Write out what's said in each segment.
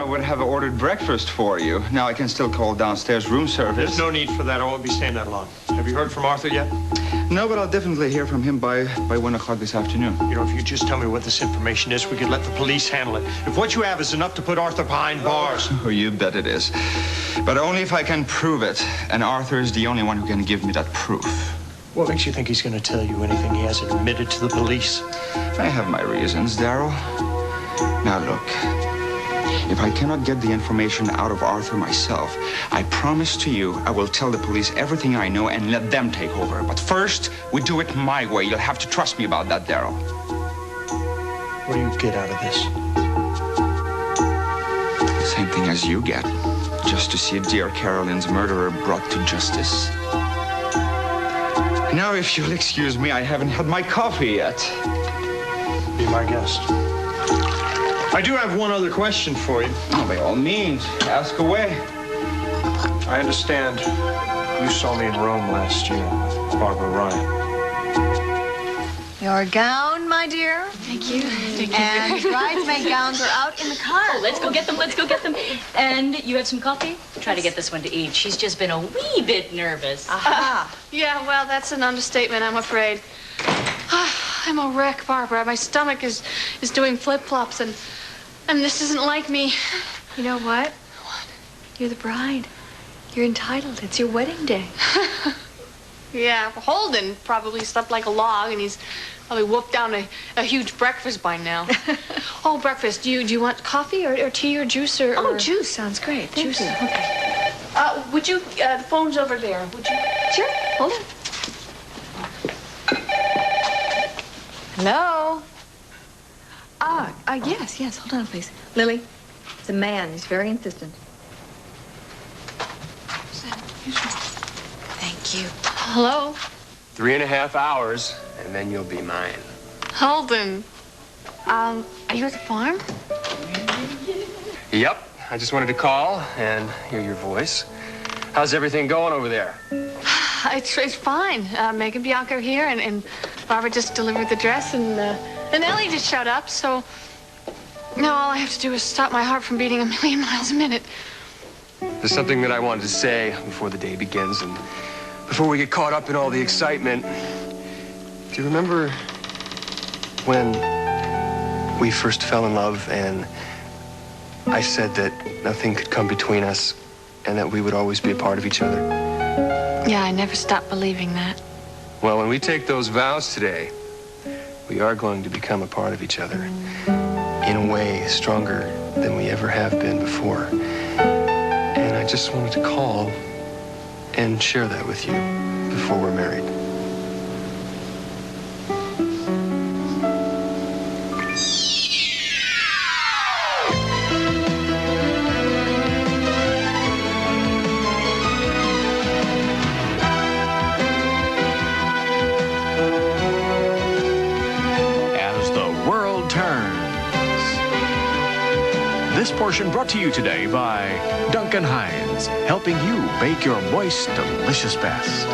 I would have ordered breakfast for you. Now I can still call downstairs room service. There's no need for that. I won't be staying that long. Have you heard from Arthur yet? No, but I'll definitely hear from him by 1 o'clock this afternoon. You know, if you just tell me what this information is, we could let the police handle it. If what you have is enough to put Arthur behind bars. Oh, you bet it is. But only if I can prove it. And Arthur is the only one who can give me that proof. What makes you think he's going to tell you anything he hasn't admitted to the police? I have my reasons, Darryl. Now look, if I cannot get the information out of Arthur myself, I promise to you I will tell the police everything I know and let them take over. But first, we do it my way. You'll have to trust me about that, Darryl. What do you get out of this? Same thing as you get. Just to see dear Carolyn's murderer brought to justice. Now, if you'll excuse me, I haven't had my coffee yet. Be my guest. I do have one other question for you. Oh, by all means, ask away. I understand you saw me in Rome last year with Barbara Ryan. Your gown, my dear. Thank you. Thank you. And bridesmaid gowns are out in the car. Oh, let's go get them. Let's go get them. And you have some coffee? Try to get this one to eat. She's just been a wee bit nervous. Aha. Yeah, well, that's an understatement, I'm afraid. I'm a wreck, Barbara. My stomach is doing flip-flops, and this isn't like me. You know what? What? You're the bride. You're entitled. It's your wedding day. Yeah, Holden probably slept like a log, and he's probably wolfed down a huge breakfast by now. Oh, breakfast. Do you want coffee or tea or juice or... Oh, juice sounds great. Thank Juice? you. Okay. Would you... the phone's over there. Would you... Sure. Hold on. Hello? Yes. Hold on, please. Lily, it's a man. He's very insistent. Thank you. Hello? 3.5 hours, and then you'll be mine. Holden. Are you at the farm? Yep. I just wanted to call and hear your voice. How's everything going over there? It's fine. Meg and Bianca are here, and Barbara just delivered the dress, and Ellie just showed up, so now all I have to do is stop my heart from beating 1,000,000 miles a minute. There's something that I wanted to say before the day begins, and before we get caught up in all the excitement. Do you remember when we first fell in love, and I said that nothing could come between us, and that we would always be a part of each other? Yeah, I never stopped believing that. Well, when we take those vows today, we are going to become a part of each other in a way stronger than we ever have been before. And I just wanted to call and share that with you before we're married. This portion brought to you today by Duncan Hines, helping you bake your moist, delicious best.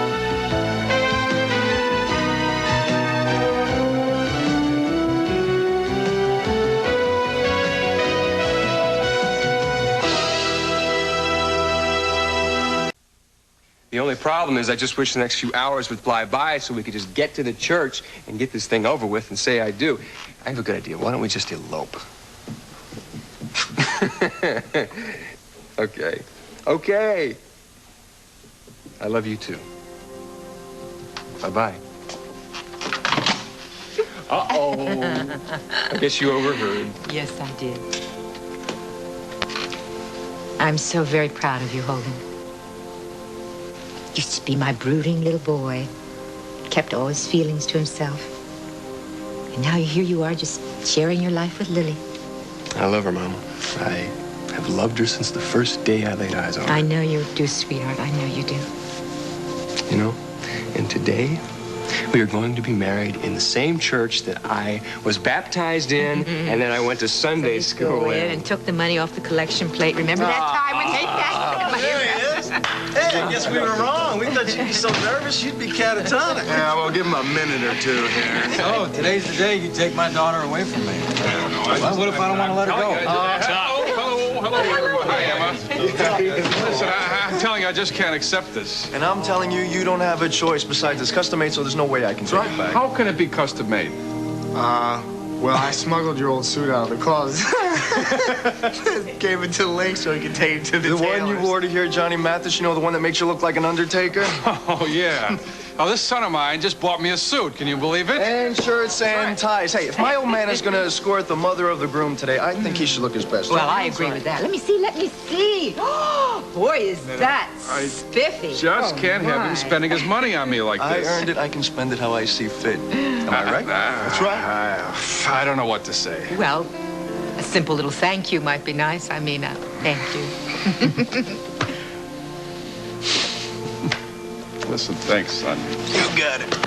The only problem is I just wish the next few hours would fly by so we could just get to the church and get this thing over with and say I do. I have a good idea. Why don't we just elope? Okay. I love you too. Bye-bye. Uh-oh. I guess you overheard. Yes, I did. I'm so very proud of you, Holden. Used to be my brooding little boy. Kept all his feelings to himself. And now here you are just sharing your life with Lily. I love her, Mama. I have loved her since the first day I laid eyes on her. I know you do, sweetheart. I know you do. You know, and today we are going to be married in the same church that I was baptized in, and then I went to Sunday school Go in in. and took the money off the collection plate. Remember that time when they There he is. Hey, I guess we were wrong. We thought you'd be so nervous you'd be catatonic. Yeah, well, give him a minute or two here. Oh, today's the day you take my daughter away from me. Well, what if I don't want to let her go? hello, everyone. Hi, Emma. Listen, I'm telling you, I just can't accept this. And I'm telling you, you don't have a choice. Besides, it's custom made, so there's no way I can take it back. How can it be custom made? Well, I smuggled your old suit out of the closet. Gave it to Link so he could take it to the tailors. One you wore to hear Johnny Mathis, you know, the one that makes you look like an undertaker? Oh, yeah. Now, this son of mine just bought me a suit. Can you believe it? And shirts and ties. Hey, if my old man is going to escort the mother of the groom today, I think he should look his best. Well, I agree with that. Let me see, let me see. Oh, boy, is that spiffy. Just can't have him spending his money on me like this. I earned it. I can spend it how I see fit. Am I right? That's right. I don't know what to say. Well, a simple little thank you might be nice. I mean, thank you. Listen, thanks, son. You got it.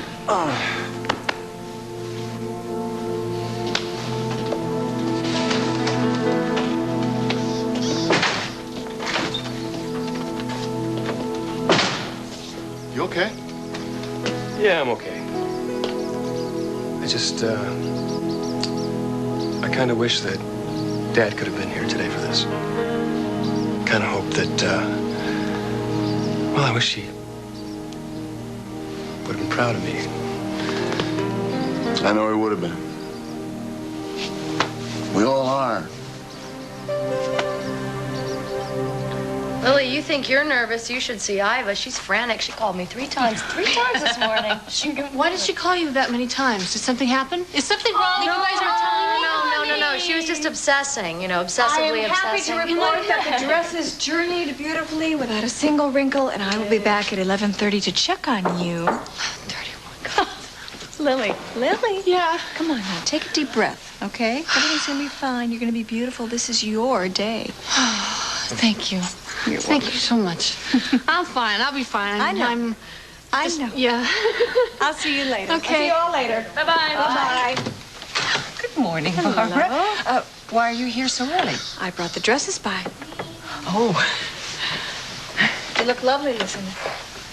You okay? Yeah, I'm okay. I just, I kind of wish that Dad could have been here today for this. Kind of hope that, well, I wish he would have been proud of me. I know he would have been. We all are. Lily, you think you're nervous. You should see Iva. She's frantic. She called me three times this morning. Why did she call you that many times? Did something happen? Is something wrong? No, You guys aren't telling me? No. She was just obsessing, you know, obsessively obsessing. I am happy to report that the dress has journeyed beautifully without a single wrinkle, and I will be back at 11:30 to check on you. 11:30. Lily. Yeah. Come on now, take a deep breath, okay? Everything's gonna be fine. You're gonna be beautiful. This is your day. Thank you. Thank you so much. I'm fine. I'll be fine. I know. I know. Yeah. I'll see you later. Okay. I'll see you all later. Bye-bye. Bye-bye. Good morning, Barbara. Why are you here so early? I brought the dresses by. Oh, They look lovely, Lucinda.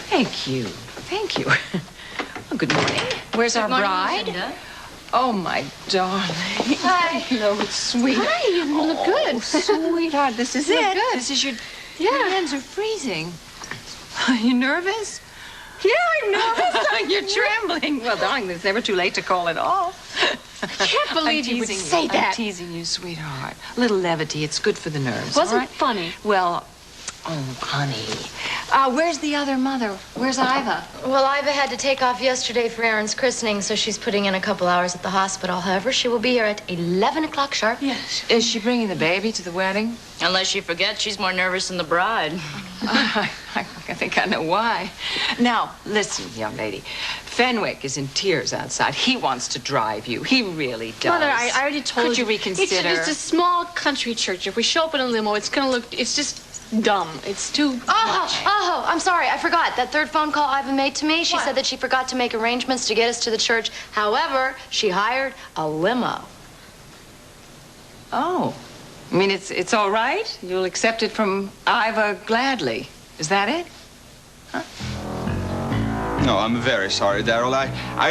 thank you. Thank you. Well, good morning. Where's our bride? Lucinda. Oh, my darling. Hi. Hello, sweet. Hi, you look good. Sweetheart, this is You it. look good. This is your... Yeah. Your hands are freezing. Are you nervous? Yeah, I'm nervous. You're trembling. Well, darling, it's never too late to call it off. I can't believe you would say that. I'm teasing you, sweetheart. A little levity. It's good for the nerves. Wasn't all right? funny. Well, oh, honey. Where's the other mother? Where's Iva? Well, Iva had to take off yesterday for Aaron's christening, so she's putting in a couple hours at the hospital. However, she will be here at 11 o'clock sharp. Yes. Is she bringing the baby to the wedding? Unless she forgets she's more nervous than the bride. I think I know why. Now, listen, young lady. Fenwick is in tears outside. He wants to drive you. He really does. Mother, I already told Could you reconsider? It's a small country church. If we show up in a limo, it's gonna look. It's just dumb. It's too much. Oh, I'm sorry. I forgot. That third phone call Iva made to me, she said that she forgot to make arrangements to get us to the church. However, she hired a limo. Oh. I mean, it's all right? You'll accept it from Iva gladly. Is that it? No, I'm very sorry, Darrell. I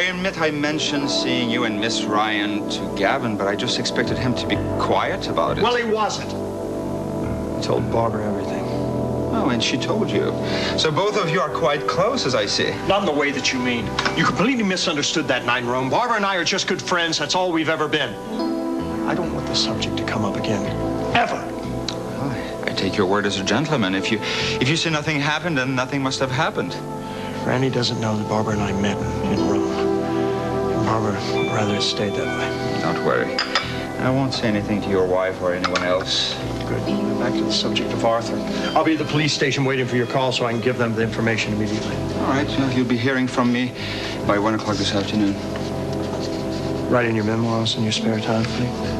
admit I mentioned seeing you and Miss Ryan to Gavin, but I just expected him to be quiet about it. Well, he wasn't. He told Barbara everything. Oh, and she told you. So both of you are quite close, as I see. Not in the way that you mean. You completely misunderstood that night in Rome. Barbara and I are just good friends. That's all we've ever been. I don't want the subject to come up again. Ever. I take your word as a gentleman. If you say nothing happened, then nothing must have happened. Randy doesn't know that Barbara and I met in Rome. And Barbara would rather it stayed that way. Don't worry. I won't say anything to your wife or anyone else. Good. Now back to the subject of Arthur. I'll be at the police station waiting for your call so I can give them the information immediately. All right. Well, you'll be hearing from me by 1 o'clock this afternoon. Writing your memoirs in your spare time, please.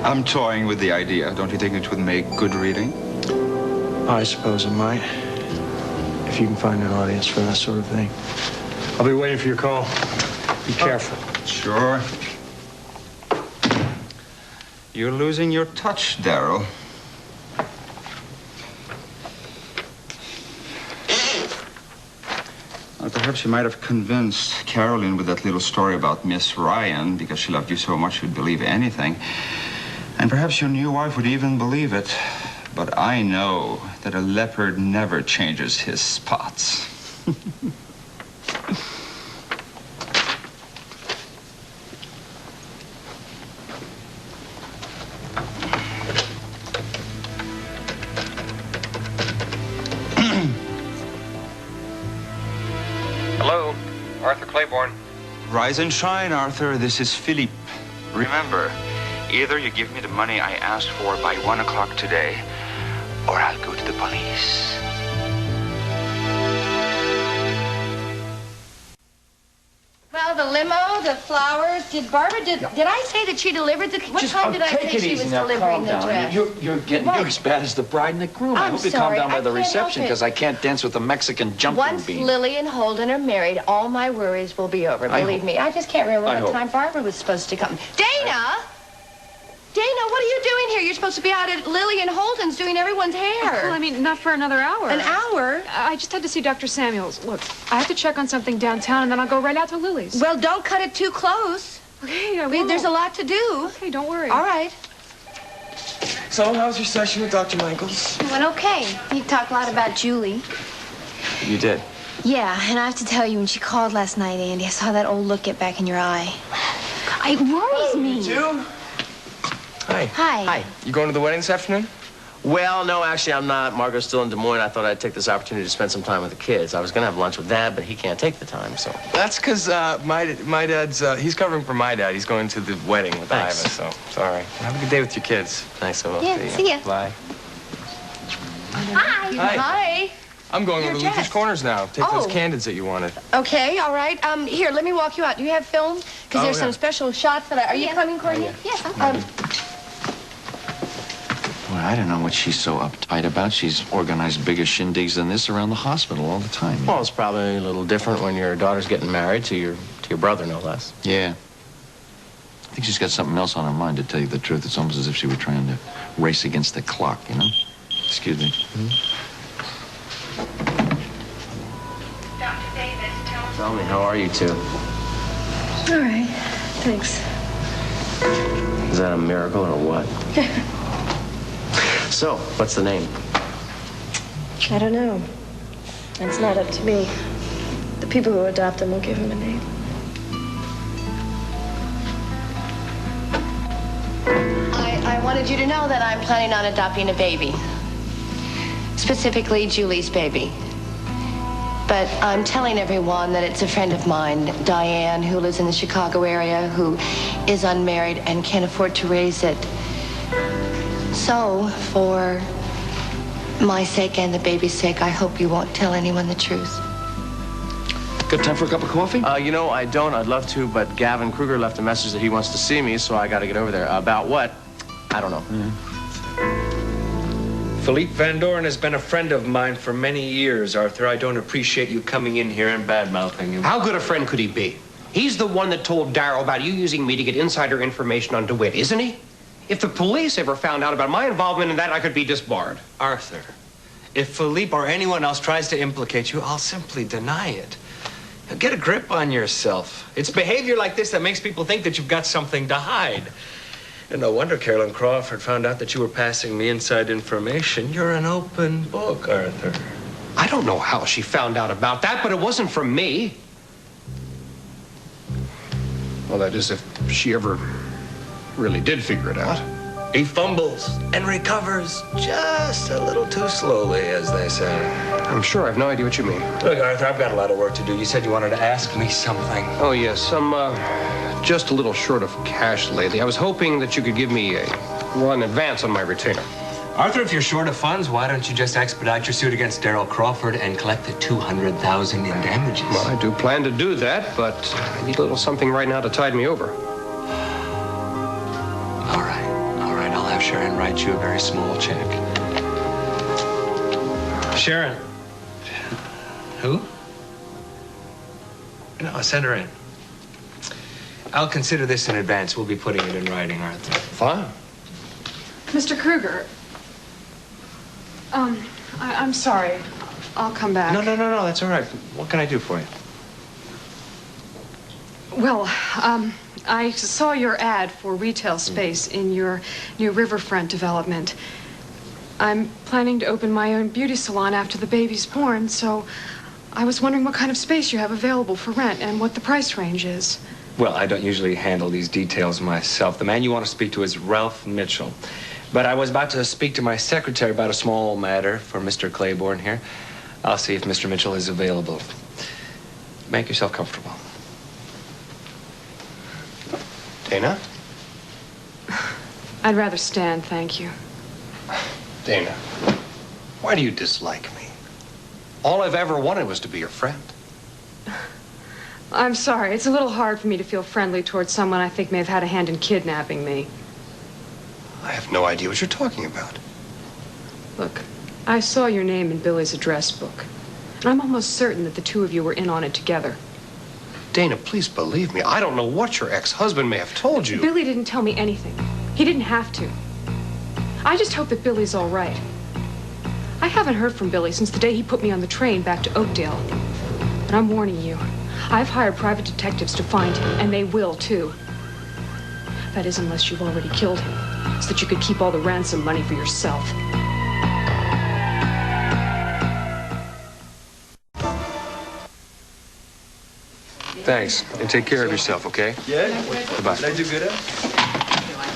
I'm toying with the idea. Don't you think it would make good reading? I suppose it might. If you can find an audience for that sort of thing. I'll be waiting for your call. Be careful. Sure. You're losing your touch, Darrell. Well, perhaps you might have convinced Carolyn with that little story about Miss Ryan, because she loved you so much she'd believe anything. And perhaps your new wife would even believe it. But I know that a leopard never changes his spots. Hello, Arthur Claiborne. Rise and shine, Arthur. This is Philippe. Remember, either you give me the money I asked for by 1 o'clock today, or I'll go to the police. Well, the limo, the flowers. Did I say that she delivered the... What time did I say she was delivering the dress? You're getting as bad as the bride and the groom. I hope you calm down by the reception, because I can't dance with the Mexican jumping bean. Once Lily and Holden are married, all my worries will be over. Believe me. I just can't remember what time Barbara was supposed to come. Dana! Dana, what are you doing here? You're supposed to be out at Lily and Holden's doing everyone's hair. Well, I mean, not for another hour. An hour? I just had to see Dr. Samuels. Look, I have to check on something downtown, and then I'll go right out to Lily's. Well, don't cut it too close. Okay, I will. There's a lot to do. Okay, don't worry. All right. So, how's your session with Dr. Michaels? It went okay. He talked a lot about Julie. You did? Yeah, and I have to tell you, when she called last night, Andy, I saw that old look get back in your eye. It worries me. You too? Hi. Hi. Hi. You going to the wedding this afternoon? Well, no, actually, I'm not. Margot's still in Des Moines. I thought I'd take this opportunity to spend some time with the kids. I was going to have lunch with Dad, but he can't take the time, so. That's because my dad's, he's covering for my dad. He's going to the wedding with Iva, so sorry. Have a good day with your kids. Thanks, I will. Yeah, see ya. Bye. Hi. Hi. I'm going over to Luther's Corners now. Take those candids that you wanted. Okay, all right. Here, let me walk you out. Do you have film? Because there's some special shot for that. Are you coming, Courtney? Yes, I'm coming. Well, I don't know what she's so uptight about. She's organized bigger shindigs than this around the hospital all the time. Well, it's probably a little different when your daughter's getting married to your brother, no less. Yeah. I think she's got something else on her mind, to tell you the truth. It's almost as if she were trying to race against the clock, you know? Excuse me. Dr. Davis, Tell me, how are you two? All right. Thanks. Is that a miracle or what? So, what's the name? I don't know. It's not up to me. The people who adopt him will give him a name. I wanted you to know that I'm planning on adopting a baby. Specifically, Julie's baby. But I'm telling everyone that it's a friend of mine, Diane, who lives in the Chicago area, who is unmarried and can't afford to raise it. So, for my sake and the baby's sake, I hope you won't tell anyone the truth. Got time for a cup of coffee? You know, I don't. I'd love to, but Gavin Kruger left a message that he wants to see me, so I got to get over there. About what? I don't know. Philippe Van Doren has been a friend of mine for many years, Arthur. I don't appreciate you coming in here and bad-mouthing him. How good a friend could he be? He's the one that told Darryl about you using me to get insider information on DeWitt, isn't he? If the police ever found out about my involvement in that, I could be disbarred. Arthur, if Philippe or anyone else tries to implicate you, I'll simply deny it. Now, get a grip on yourself. It's behavior like this that makes people think that you've got something to hide. And no wonder Carolyn Crawford found out that you were passing me inside information. You're an open book, Arthur. I don't know how she found out about that, but it wasn't from me. Well, that is, if she ever really did figure it out. He fumbles and recovers just a little too slowly, as they say. I'm sure I have no idea what you mean. Look, Arthur, I've got a lot of work to do. You said you wanted to ask me something. Oh, yes. I'm just a little short of cash lately. I was hoping that you could give me one advance on my retainer. Arthur, if you're short of funds, why don't you just expedite your suit against Darryl Crawford and collect the $200,000 in damages? Well, I do plan to do that, but I need a little something right now to tide me over. All right. I'll have Sharon write you a very small check. Sharon. Who? No, send her in. I'll consider this in advance. We'll be putting it in writing, Arthur. Fine. Mr. Kruger. I'm sorry. I'll come back. No, that's all right. What can I do for you? Well, I saw your ad for retail space in your new riverfront development. I'm planning to open my own beauty salon after the baby's born, so I was wondering what kind of space you have available for rent and what the price range is. Well, I don't usually handle these details myself. The man you want to speak to is Ralph Mitchell. But I was about to speak to my secretary about a small matter for Mr. Claiborne here. I'll see if Mr. Mitchell is available. Make yourself comfortable. Dana? I'd rather stand, thank you. Dana, why do you dislike me? All I've ever wanted was to be your friend. I'm sorry. It's a little hard for me to feel friendly towards someone I think may have had a hand in kidnapping me. I have no idea what you're talking about. Look, I saw your name in Billy's address book, and I'm almost certain that the two of you were in on it together. Dana, please believe me. I don't know what your ex-husband may have told you. Billy didn't tell me anything. He didn't have to. I just hope that Billy's all right. I haven't heard from Billy since the day he put me on the train back to Oakdale. But I'm warning you, I've hired private detectives to find him, and they will, too. That is, unless you've already killed him, so that you could keep all the ransom money for yourself. Thanks. And take care of yourself, okay? Yeah? Goodbye. Did I do good?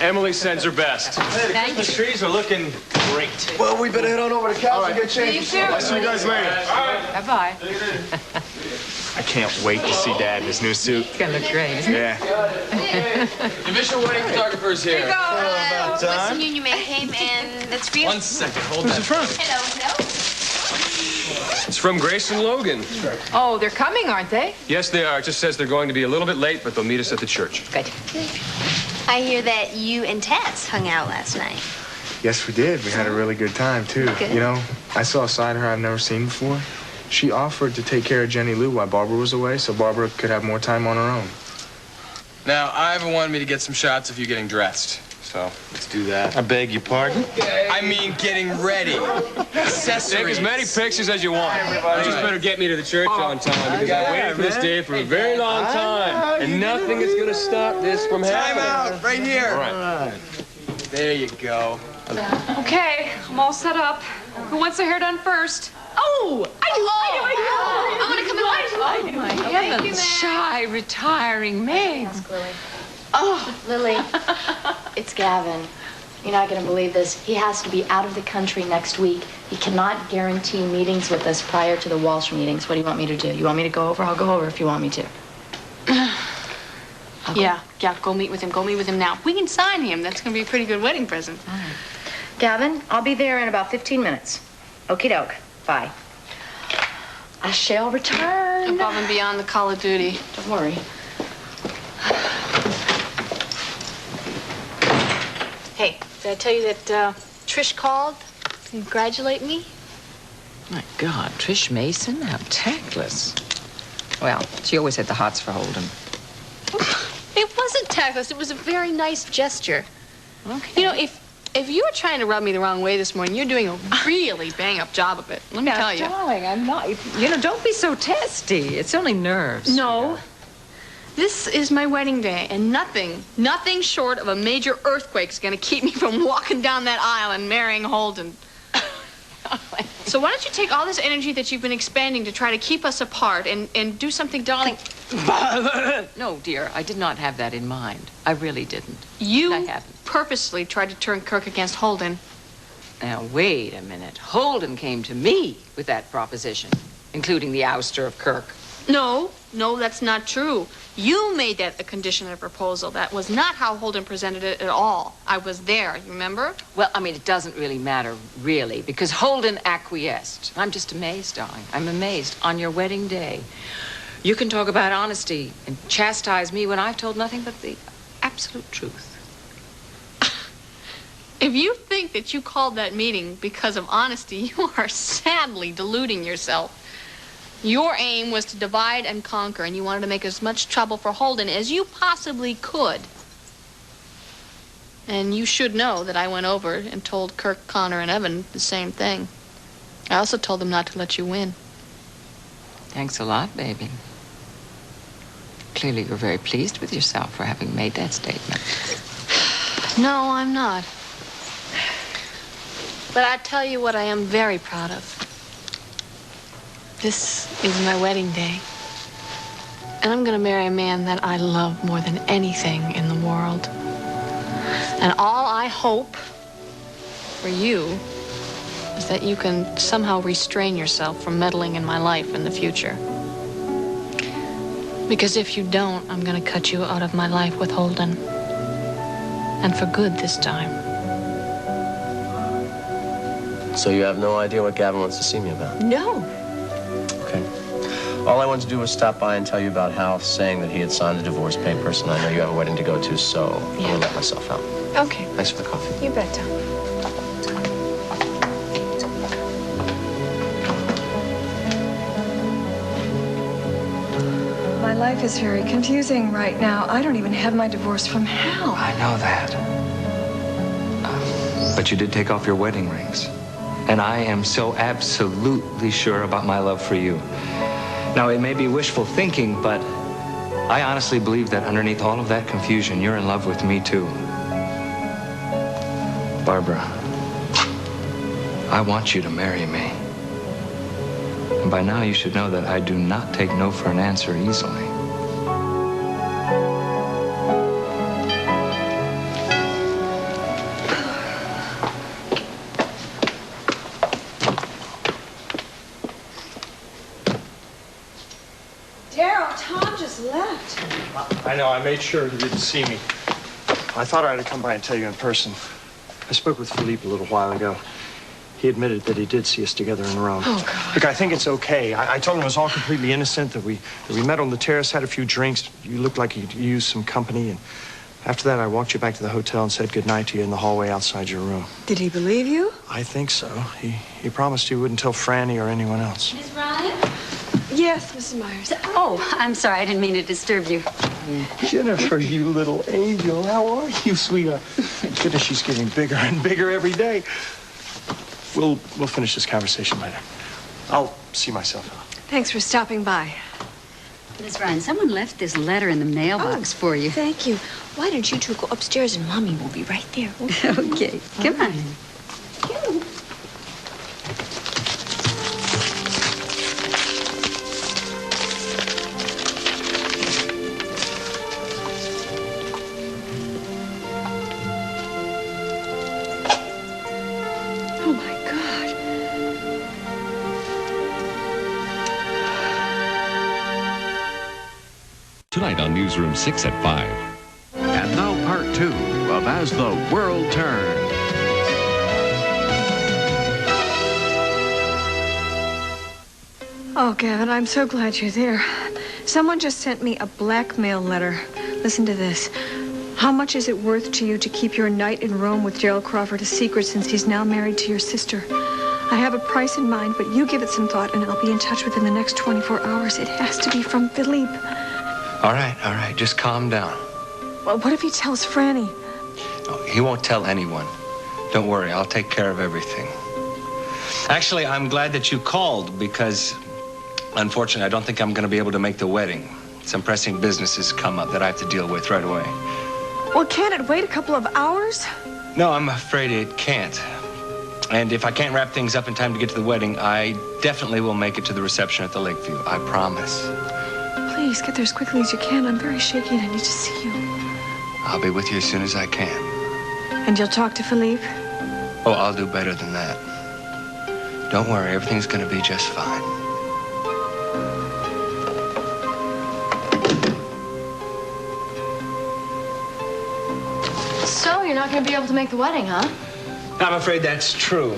Emily sends her best. Thank The trees are looking great. Well, we better head on over to the couch and get See you changed. soon. I'll see you guys later. Bye-bye. I can't wait to see Dad in his new suit. It's gonna look great, isn't it? Yeah. Official wedding photographer's here. Here you go. About time. Western Union made him, and that's for you. 1 second, hold Who's that. it from? Hello. It's from Grace and Logan. Oh, they're coming, aren't they? Yes, they are. It just says they're going to be a little bit late, but they'll meet us at the church. Good. I hear that you and Tess hung out last night. Yes, we did. We had a really good time, too. Good. You know, I saw a side of her I've never seen before. She offered to take care of Jenny Lou while Barbara was away, so Barbara could have more time on her own. Now, Ivan wanted me to get some shots of you getting dressed. So, let's do that. I beg your pardon? I mean, getting ready. Accessories. Take as many pictures as you want. You just better get me to the church on time, because I've waited for this day for a very long time. And nothing is going to stop this from happening. Time out, right here. All right. There you go. Okay, I'm all set up. Who wants their hair done first? Oh, I want to come in. Oh, my heavens. Shy, retiring Meg. Oh, Lily, it's Gavin. You're not going to believe this. He has to be out of the country next week. He cannot guarantee meetings with us prior to the Walsh meetings. What do you want me to do? You want me to go over? I'll go over if you want me to. Yeah, go meet with him. Go meet with him now. We can sign him. That's going to be a pretty good wedding present. All right. Gavin, I'll be there in about 15 minutes. Okie doke. Bye. I shall return. Above and beyond the call of duty. Don't worry. Hey, did I tell you that Trish called to congratulate me? My God, Trish Mason? How tactless. Well, she always had the hots for Holden. It wasn't tactless. It was a very nice gesture. Okay. You know, if you were trying to rub me the wrong way this morning, you're doing a really bang-up job of it. Let me tell you. Darling, I'm not. You know, don't be so testy. It's only nerves. No. This is my wedding day, and nothing short of a major earthquake is going to keep me from walking down that aisle and marrying Holden. So why don't you take all this energy that you've been expanding to try to keep us apart and do something, darling? No, dear, I did not have that in mind. I really didn't. You purposely tried to turn Kirk against Holden. Now, wait a minute. Holden came to me with that proposition, including the ouster of Kirk. No, that's not true. You made that a condition of the proposal. That was not how Holden presented it at all. I was there, you remember? Well, I mean, it doesn't really matter, really, because Holden acquiesced. I'm just amazed, darling. I'm amazed. On your wedding day, you can talk about honesty and chastise me when I've told nothing but the absolute truth. If you think that you called that meeting because of honesty, you are sadly deluding yourself. Your aim was to divide and conquer, and you wanted to make as much trouble for Holden as you possibly could. And you should know that I went over and told Kirk, Connor, and Evan the same thing. I also told them not to let you win. Thanks a lot, baby. Clearly, you're very pleased with yourself for having made that statement. No, I'm not. But I tell you what I am very proud of. This is my wedding day. And I'm going to marry a man that I love more than anything in the world. And all I hope for you is that you can somehow restrain yourself from meddling in my life in the future. Because if you don't, I'm going to cut you out of my life with Holden. And for good this time. So you have no idea what Gavin wants to see me about? No. Okay. All I wanted to do was stop by and tell you about Hal saying that he had signed the divorce papers, and I know you have a wedding to go to, so I'm gonna let myself out. Okay. Thanks for the coffee. You bet, Tom. My life is very confusing right now. I don't even have my divorce from Hal. I know that. But you did take off your wedding rings. And I am so absolutely sure about my love for you. Now, it may be wishful thinking, but I honestly believe that underneath all of that confusion, you're in love with me, too. Barbara, I want you to marry me. And by now, you should know that I do not take no for an answer easily. I know, I made sure he didn't see me. I thought I had to come by and tell you in person. I spoke with Philippe a little while ago. He admitted that he did see us together in Rome. Oh, God. Look, I think it's okay. I told him it was all completely innocent, that we met on the terrace, had a few drinks. You looked like you'd used some company, and after that, I walked you back to the hotel and said goodnight to you in the hallway outside your room. Did he believe you? I think so. He promised he wouldn't tell Franny or anyone else. Miss Ryan? Yes, Mrs. Myers. Oh, I'm sorry. I didn't mean to disturb you. Jennifer, you little angel. How are you, sweetheart? Goodness, she's getting bigger and bigger every day. We'll finish this conversation later. I'll see myself out. Thanks for stopping by. Miss Ryan, someone left this letter in the mailbox for you. Thank you. Why don't you two go upstairs and Mommy will be right there. Okay, come on. Tonight on Newsroom 6 at 5. And now part 2 of As the World Turned. Oh, Gavin, I'm so glad you're there. Someone just sent me a blackmail letter. Listen to this. How much is it worth to you to keep your night in Rome with Gerald Crawford a secret since he's now married to your sister? I have a price in mind, but you give it some thought and I'll be in touch within the next 24 hours. It has to be from Philippe. All right. Just calm down. Well, what if he tells Franny? No, he won't tell anyone. Don't worry, I'll take care of everything. Actually, I'm glad that you called because, unfortunately, I don't think I'm going to be able to make the wedding. Some pressing business has come up that I have to deal with right away. Well, can't it wait a couple of hours? No, I'm afraid it can't. And if I can't wrap things up in time to get to the wedding, I definitely will make it to the reception at the Lakeview. I promise. Please, get there as quickly as you can. I'm very shaky and I need to see you. I'll be with you as soon as I can. And you'll talk to Philippe? Oh, I'll do better than that. Don't worry, everything's gonna be just fine. So, you're not going to be able to make the wedding, huh? I'm afraid that's true.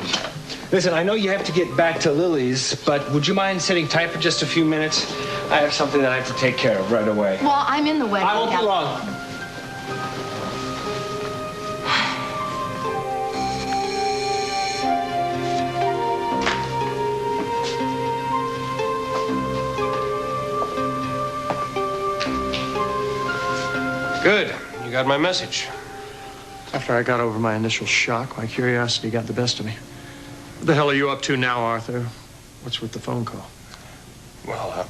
Listen, I know you have to get back to Lily's, but would you mind sitting tight for just a few minutes? I have something that I have to take care of right away. Well, I'm in the wedding. I won't be long. Good. You got my message. After I got over my initial shock, my curiosity got the best of me. What the hell are you up to now, Arthur? What's with the phone call? Well,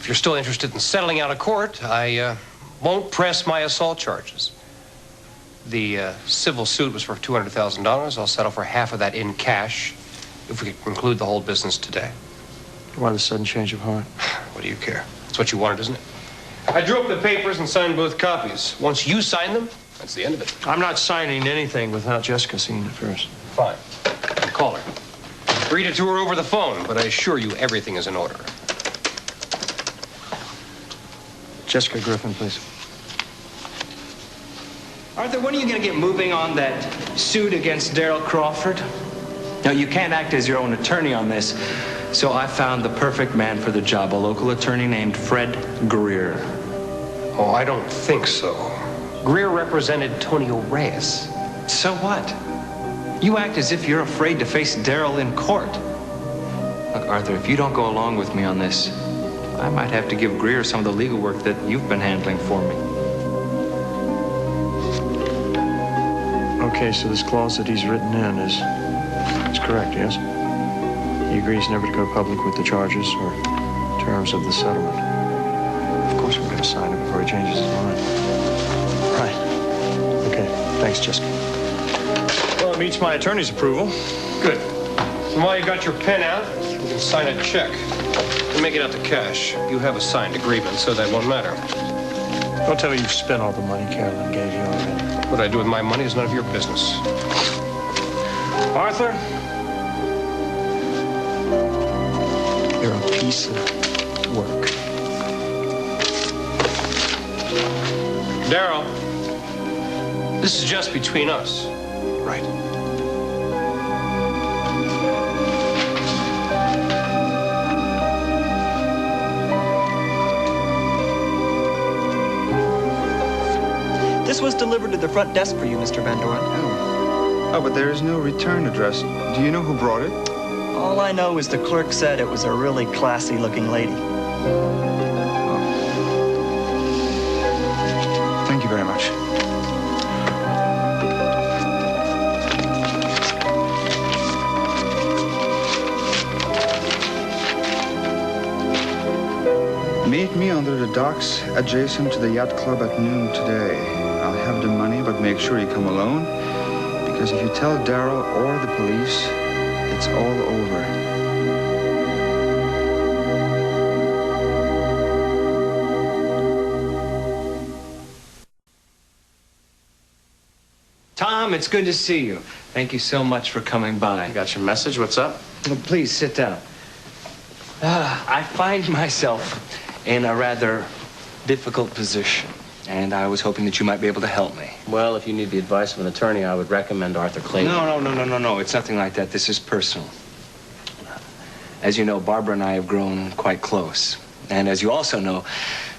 If you're still interested in settling out of court, I won't press my assault charges. The civil suit was for $200,000. I'll settle for half of that in cash if we can conclude the whole business today. Why the sudden change of heart? What do you care? That's what you wanted, isn't it? I drew up the papers and signed both copies. Once you sign them, that's the end of it. I'm not signing anything without Jessica seeing it first. Fine. Call her. Read it to her over the phone, but I assure you everything is in order. Jessica Griffin, please. Arthur, when are you going to get moving on that suit against Daryl Crawford? Now, you can't act as your own attorney on this, so I found the perfect man for the job, a local attorney named Fred Greer. Oh, I don't think so. Greer represented Tonio Reyes. So what? You act as if you're afraid to face Daryl in court. Look, Arthur, if you don't go along with me on this, I might have to give Greer some of the legal work that you've been handling for me. Okay, so this clause that he's written in is correct, yes? He agrees never to go public with the charges or terms of the settlement. Of course, we're going to sign it before he changes his mind. Right. Okay, thanks, Jessica. Well, it meets my attorney's approval. Good. And while you got your pen out, you can sign a check and make it out to cash. You have a signed agreement, so that won't matter. Don't tell me you've spent all the money Carolyn gave you already. What I do with my money is none of your business. Arthur, you're a piece of work. Daryl, this is just between us. Right. This was delivered to the front desk for you, Mr. Van Doren. Oh, but there is no return address. Do you know who brought it? All I know is the clerk said it was a really classy-looking lady. Oh. Thank you very much. Meet me under the docks adjacent to the yacht club at noon today. I'll have the money, but make sure you come alone, because if you tell Daryl or the police, it's all over. Tom, it's good to see you. Thank you so much for coming by. You got your message? What's up? Well, please sit down. I find myself in a rather difficult position, and I was hoping that you might be able to help me. Well, if you need the advice of an attorney, I would recommend Arthur Clayton. No. It's nothing like that. This is personal. As you know, Barbara and I have grown quite close. And as you also know,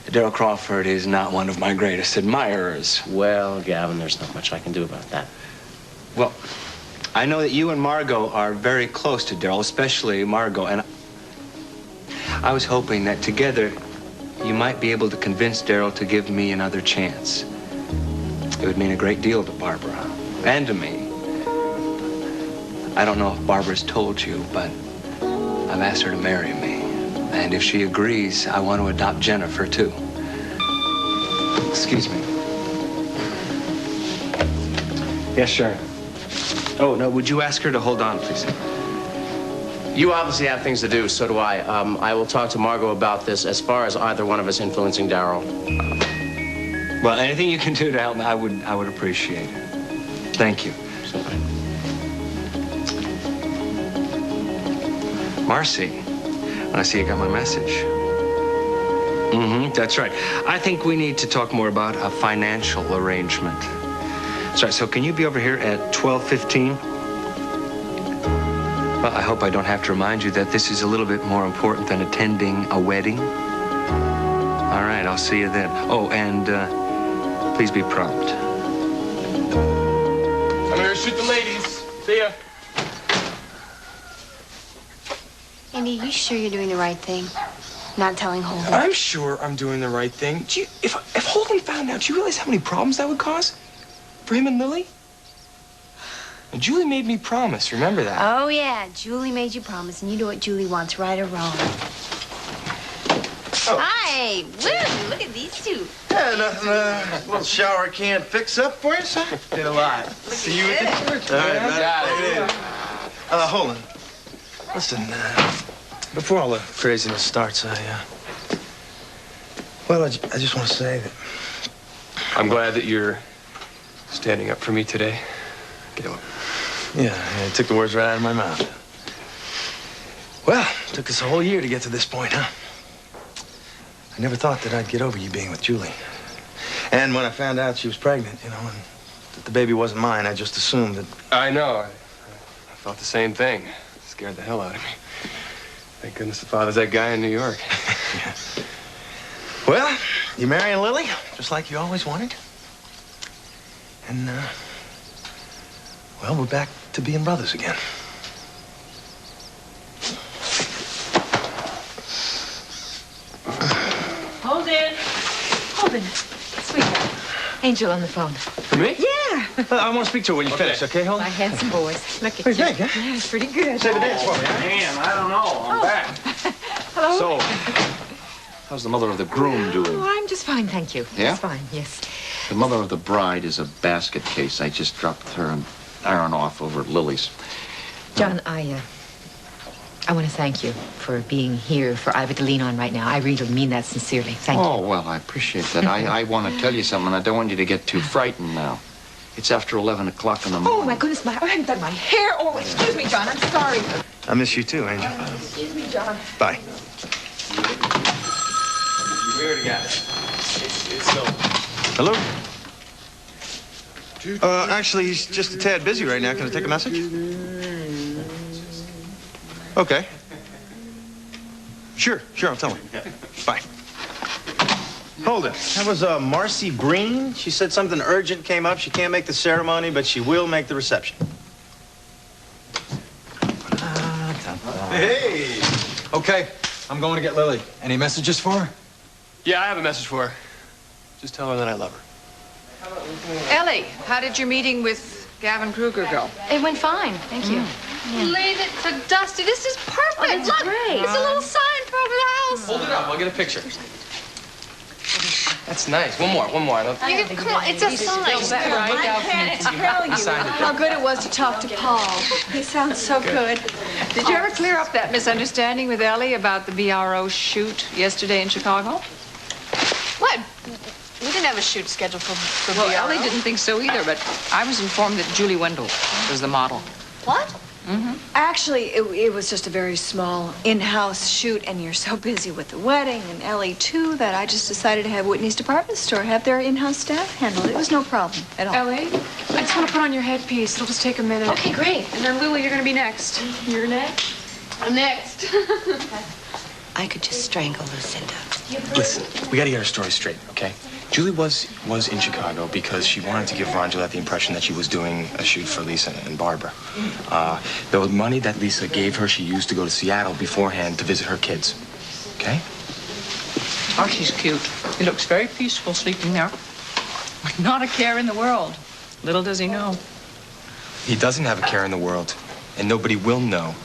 Daryl Crawford is not one of my greatest admirers. Well, Gavin, there's not much I can do about that. Well, I know that you and Margot are very close to Daryl, especially Margot, and I was hoping that together you might be able to convince Daryl to give me another chance. It would mean a great deal to Barbara and to me. I don't know if Barbara's told you, but I've asked her to marry me. And if she agrees, I want to adopt Jennifer, too. Excuse me. Yes, sure. Oh, no, would you ask her to hold on, please? You obviously have things to do, so do I. I will talk to Margot about this as far as either one of us influencing Daryl. Well, anything you can do to help me, I would appreciate it. Thank you. Marcy, I see you got my message. That's right. I think we need to talk more about a financial arrangement. That's right. So can you be over here at 12:15? Well, I hope I don't have to remind you that this is a little bit more important than attending a wedding. All right, I'll see you then. Oh, and please be prompt. I'm here to shoot the ladies. See ya. Andy, are you sure you're doing the right thing? Not telling Holden? I'm sure I'm doing the right thing. If Holden found out, do you realize how many problems that would cause? For him and Lily? And Julie made me promise, remember that? Oh, yeah, Julie made you promise, and you do what Julie wants, right or wrong. Hi. Woo, look at these two. Yeah, nothing. A little shower can't fix up for you, son? Did a lot. See you at the church. All right, man. Hold on. Listen, before all the craziness starts, I just want to say that I'm glad that you're standing up for me today, Caleb. Yeah, it took the words right out of my mouth. Well, it took us a whole year to get to this point, huh? I never thought that I'd get over you being with Julie. And when I found out she was pregnant, and that the baby wasn't mine, I just assumed that... I know. I thought the same thing. It scared the hell out of me. Thank goodness the father's that guy in New York. Yeah. Well, you marrying Lily, just like you always wanted. And, well, we're back to being brothers again. Holden, sweetheart. Angel on the phone. For me? Yeah. I want to speak to her when you finish, okay, Holden? My handsome boys. Look at What do you you. think, huh? Yeah, it's pretty good. Save a dance for me, huh? Man, I don't know. I'm back. Hello. So, how's the mother of the groom doing? Oh, I'm just fine, thank you. Yeah? Just fine, yes. The mother of the bride is a basket case. I just dropped her and Aaron off over at Lily's. John, I want to thank you for being here for Ivor to lean on right now. I really mean that sincerely. Thank you. Oh, well, I appreciate that. I want to tell you something. I don't want you to get too frightened now. It's after 11 o'clock in the morning. Oh, my goodness, I haven't done my hair. Oh, excuse me, John. I'm sorry. I miss you too, Angel. Excuse me, John. Bye. We already got it. It's so. Hello? Actually, he's just a tad busy right now. Can I take a message? Okay. Sure, I'll tell him. Bye. Hold it. That was Marcy Breen. She said something urgent came up. She can't make the ceremony, but she will make the reception. Hey! Okay, I'm going to get Lily. Any messages for her? Yeah, I have a message for her. Just tell her that I love her. Ellie, how did your meeting with Gavin Kruger go? It went fine, thank you. Leave it to Dusty. This is perfect. Oh, that's Look, great. it's a little sign for over the house. Hold it up. I'll get a picture. That's nice. One more. You can, come on, it's a sign. How good it was to talk to Paul. He sounds so good. Did you ever clear up that misunderstanding with Ellie about the BRO shoot yesterday in Chicago? What? We didn't have a shoot scheduled for Well, BRO. Ellie didn't think so either, but I was informed that Julie Wendell was the model. What? Mm-hmm. Actually, it was just a very small in-house shoot, and you're so busy with the wedding and Ellie, too, that I just decided to have Whitney's department store have their in-house staff handle it. It was no problem at all. Ellie, I just want to put on your headpiece. It'll just take a minute. Okay, great. And then, Lily, you're going to be next. You're next? I'm next. I could just strangle Lucinda. Listen, we got to get our story straight, okay? Julie was in Chicago because she wanted to give Ron Gillette the impression that she was doing a shoot for Lisa and Barbara. The money that Lisa gave her, she used to go to Seattle beforehand to visit her kids. Okay? Oh, she's cute. He looks very peaceful sleeping there. Not a care in the world. Little does he know. He doesn't have a care in the world, and nobody will know.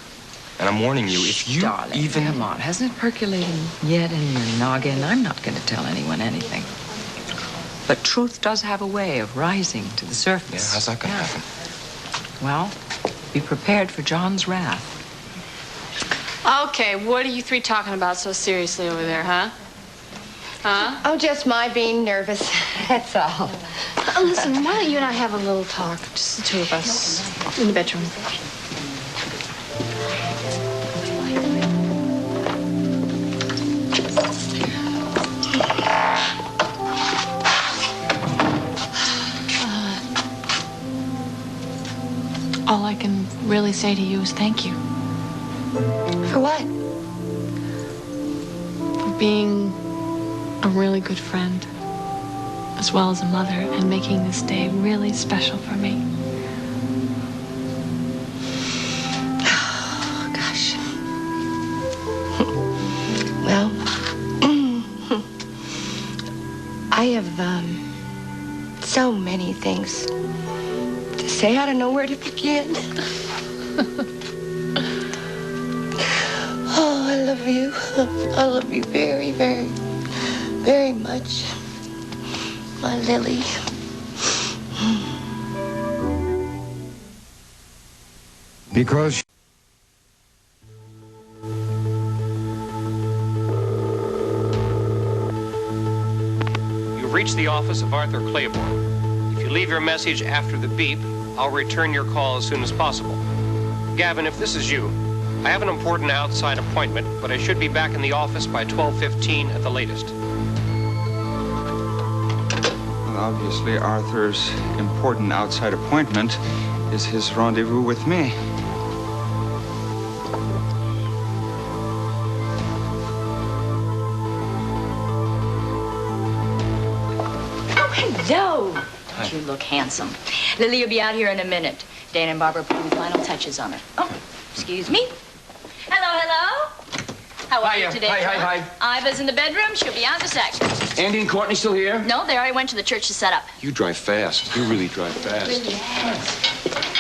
And I'm warning you, if you Darling, even... come on. Hasn't it percolating yet in your noggin? I'm not going to tell anyone anything. But truth does have a way of rising to the surface. Yeah, how's that going to happen? Well, be prepared for John's wrath. Okay, what are you three talking about so seriously over there, huh? Huh? Oh, just my being nervous. That's all. Listen, why don't you and I have a little talk, just the two of us, in the bedroom? All I can really say to you is thank you. For what? For being a really good friend, as well as a mother, and making this day really special for me. Oh, gosh. Well, I have so many things to say. I don't know where to begin. Oh, I love you. I love you very, very, very much, my Lily. Because... You've reached the office of Arthur Claiborne. If you leave your message after the beep, I'll return your call as soon as possible. Gavin, if this is you, I have an important outside appointment, but I should be back in the office by 12:15 at the latest. Well, obviously, Arthur's important outside appointment is his rendezvous with me. Hello. Don't you look handsome. Lily will be out here in a minute. Dana and Barbara are putting final touches on it. Oh, excuse me. Hello, hello. How are you today? Hi. Iva's in the bedroom. She'll be out in a sec. Andy and Courtney still here? No, they already went to the church to set up. You drive fast. You really drive fast.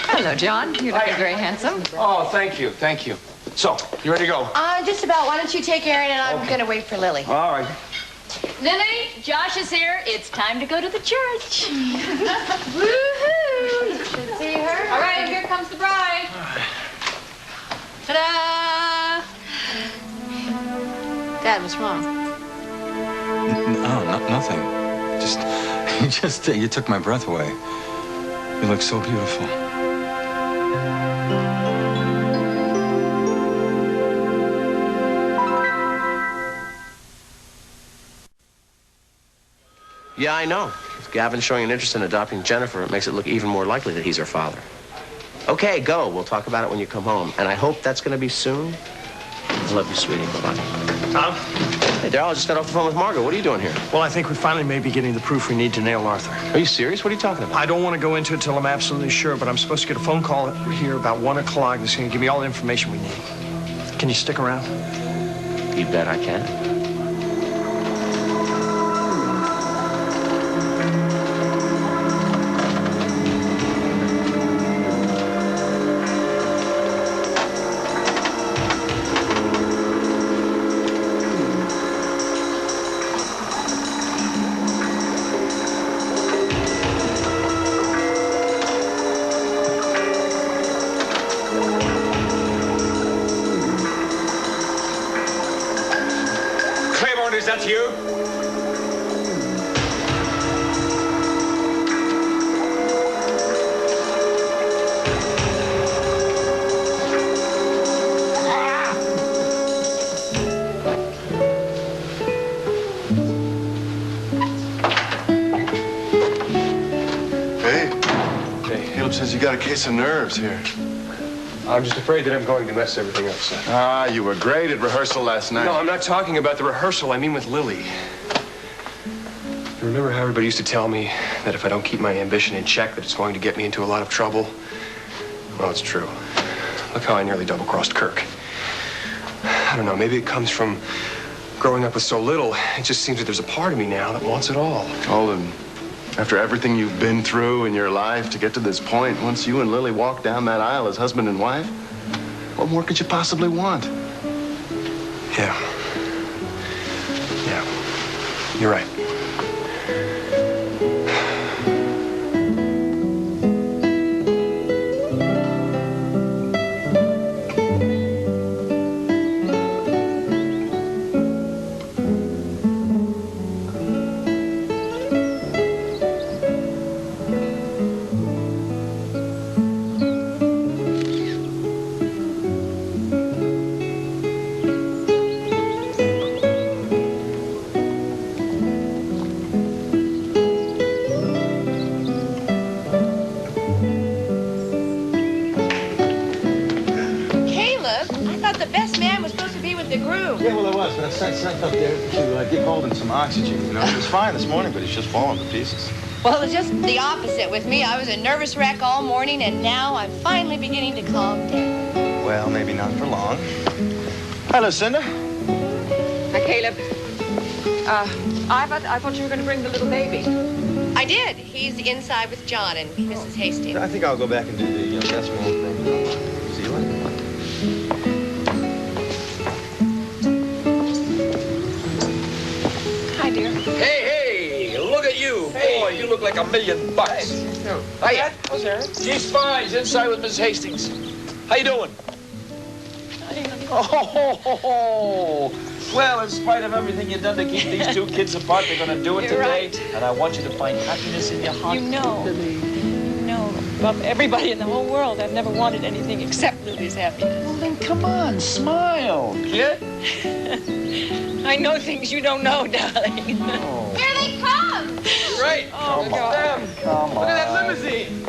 Hello, John. You're looking very handsome. Oh, thank you. Thank you. So, you ready to go? Just about. Why don't you take Erin and I'm going to wait for Lily. All right. Lily, Josh is here. It's time to go to the church. Woohoo! Should see her. All right, here comes the bride. Ta-da! Dad, what's wrong? No, nothing. You took my breath away. You look so beautiful. Yeah, I know. If Gavin's showing an interest in adopting Jennifer, it makes it look even more likely that he's her father. Okay, go. We'll talk about it when you come home. And I hope that's going to be soon. I love you, sweetie. Bye-bye. Tom? Hey, Darryl, I just got off the phone with Margot. What are you doing here? Well, I think we finally may be getting the proof we need to nail Arthur. Are you serious? What are you talking about? I don't want to go into it till I'm absolutely sure, but I'm supposed to get a phone call here about 1 o'clock that's going to give me all the information we need. Can you stick around? You bet I can. Is that you? Hey. Caleb says you got a case of nerves here. I'm just afraid that I'm going to mess everything up, son. Ah, you were great at rehearsal last night. No, I'm not talking about the rehearsal. I mean with Lily. You remember how everybody used to tell me that if I don't keep my ambition in check, that it's going to get me into a lot of trouble? Well, it's true. Look how I nearly double-crossed Kirk. I don't know, maybe it comes from growing up with so little. It just seems that there's a part of me now that wants it all. Olin, after everything you've been through in your life to get to this point, once you and Lily walked down that aisle as husband and wife, what more could you possibly want? Yeah. Yeah. You're right. Yeah, well, it was, but I sent up there to give Holden some oxygen, you know. It was fine this morning, but it's just falling to pieces. Well, it's just the opposite with me. I was a nervous wreck all morning, and now I'm finally beginning to calm down. Well, maybe not for long. Hi, Lucinda. Hi, Caleb. I thought you were going to bring the little baby. I did. He's inside with John and Mrs. Hastings. I think I'll go back and do the decimal thing. See you later. $1,000,000. Hiya. How's Aaron? She's fine. She's inside with Miss Hastings. How you doing? Oh, well, in spite of everything you've done to keep these two kids apart, they're going to do it You're today. right. And I want you to find happiness in your heart. You know, above everybody in the whole world, I've never wanted anything except Lily's happiness. Well, then come on, smile, kid. I know things you don't know, darling. Oh. Here they come! Right. Oh, Come God. on. Come on. Look at that limousine.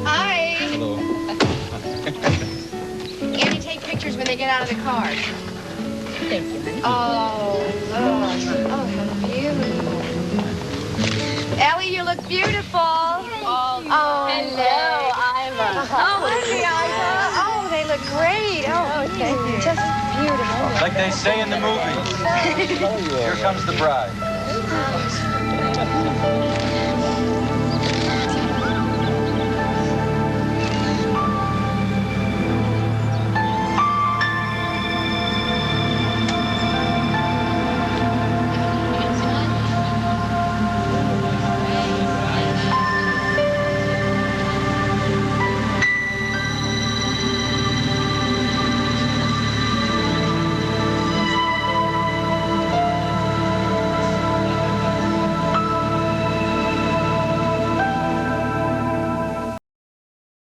Hi. Hello. Annie, take pictures when they get out of the car. Thank you, honey. Oh, look. Oh, how beautiful. Ellie, you look beautiful. Oh, hello, Iva. Oh, honey, Iva. Oh, they look great. Oh, thank you. Just beautiful. Like they say in the movies. Here comes the bride.